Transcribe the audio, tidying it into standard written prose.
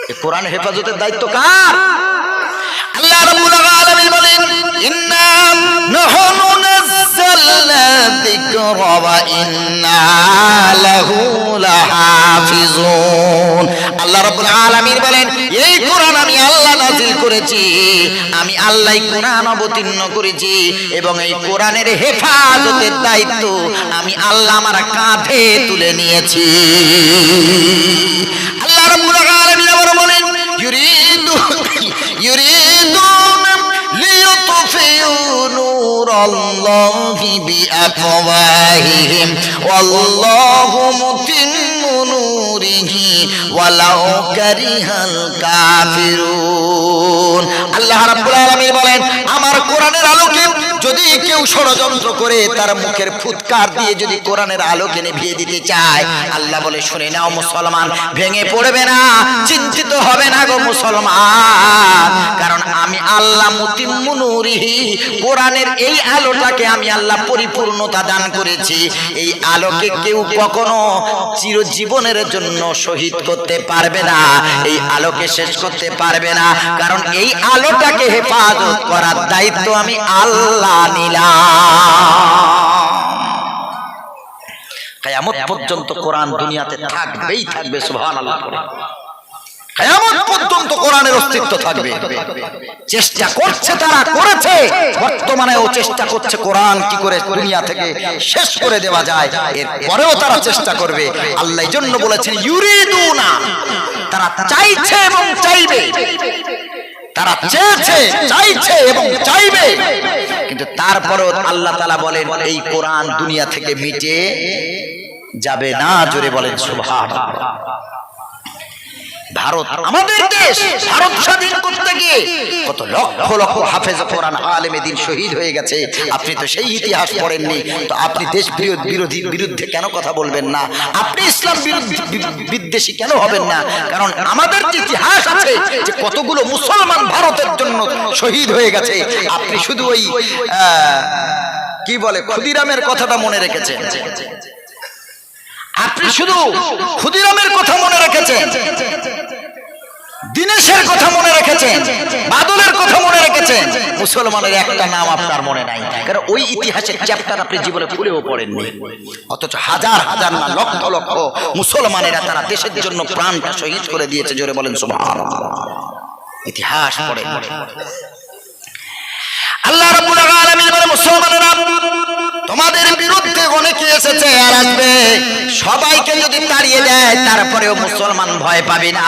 এই কোরআন হেফাজতের দায়িত্ব কার? আল্লাহ রাব্বুল আলামিন বলেন ইন্না নাহনু নাযালনা যিকরা ওয়া ইন্না লাহু লাহাফিজুন। আল্লাহ রাব্বুল আলামিন বলেন এই কোরআন আমি আল্লাহ নাযিল করেছি, আমি আল্লাহই কোরআন অবতীর্ণ করেছি এবং এই কোরআনের হেফাজতের দায়িত্ব আমি আল্লাহ আমার কাঁধে তুলে নিয়েছি। আল্লাহ রাব্বুল আলামিন আবার বলেন ইউরিদুনা লিইউতফিউ নূরাল্লাহি বিআফওয়াহিহিম ওয়াল্লাহু মুতিম্মু নূরিহি ওয়ালাউ কারিহাল কাফিরুন। আল্লাহ রাব্বুল আলামিন বলেন আমার কোরআনের আলোকে যদি কেউ ষড়যন্ত্র করে তার মুখের ফুৎকার দিয়ে যদি কোরআনের আলোকে নিভিয়ে দিতে চায়, আল্লাহ বলে শুনে নাও মুসলমান, ভেঙে পড়বে না, চিন্তিত হবে না গো মুসলমান, কারণ আমি আল্লাহ মুতিম্মু নূরিহি কোরআনের এই আলোটাকে আমি আল্লাহ পরিপূর্ণতা দান করেছি। এই আলোকে কেউ কখনো চিরজীবনের জন্য শহীদ করতে পারবে না, এই আলোকে শেষ করতে পারবে না, কারণ এই আলোটাকে হেফাজত করার দায়িত্ব আমি আল্লাহ নিলাম। কিয়ামত পর্যন্ত কোরআন দুনিয়াতে থাকবেই থাকবে, সুবহানাল্লাহ। কিয়ামত পর্যন্ত কোরআনের অস্তিত্ব থাকবে। চেষ্টা করছে তারা, করেছে, বর্তমানেও চেষ্টা করছে কোরআন কি করে দুনিয়া থেকে শেষ করে দেওয়া যায়, এরপরেও তারা চেষ্টা করবে। আল্লাহ এই জন্য বলেছেন ইউরিদুনা, তারা চাইছে এবং চাইবে, তারা চেয়েছে, চাইছে এবং চাইবে, কিন্তু তারপরেও আল্লাহ তাআলা বলেন এই কোরআন দুনিয়া থেকে মিটে যাবে না। জোরে বলেন সুবহানাল্লাহ। ভারত আমাদের দেশ, ভারত স্বাধীন করতে গিয়ে কত লক্ষ লক্ষ হাফেজ কোরআন আলেমে দিন শহীদ হয়ে গেছে। আপনি তো সেই ইতিহাস পড়েননি, তো আপনি দেশ বিরোধীর বিরুদ্ধে কেন কথা বলবেন না? আপনি ইসলাম বিদ্বেষী কেন হবেন না? কারণ আমাদের যে ইতিহাস আছে যে কতগুলো মুসলমান ভারতের জন্য শহীদ হয়ে গেছে, আপনি শুধু ওই কি বলে ক্ষুদিরামের কথাটা মনে রেখেছেন, আপনি শুধু ক্ষুদিরামের কথা মনে রেখেছেন, দীনেশের কথা মনে রেখেছেন, বাদলের কথা মনে রেখেছেন, মুসলমানের একটা নাম আপনার মনে নাই, কারণ ওই ইতিহাসের চ্যাপ্টার আপনি জীবনে খুলেও পড়েননি। অথচ হাজার হাজার না লক্ষ লক্ষ মুসলমানেরা তারা দেশের জন্য প্রাণটা শহীদ করে দিয়েছে। জোরে বলেন সুবহানাল্লাহ। ইতিহাস পড়ে। আল্লাহ রাব্বুল আলামিন বলে মুসলমানেরা তোমাদের বিরুদ্ধে অনেকে এসেছে আর আসবে, সবাইকে যদি তাড়িয়ে দেয় তারপরেও মুসলমান ভয় পাবে না।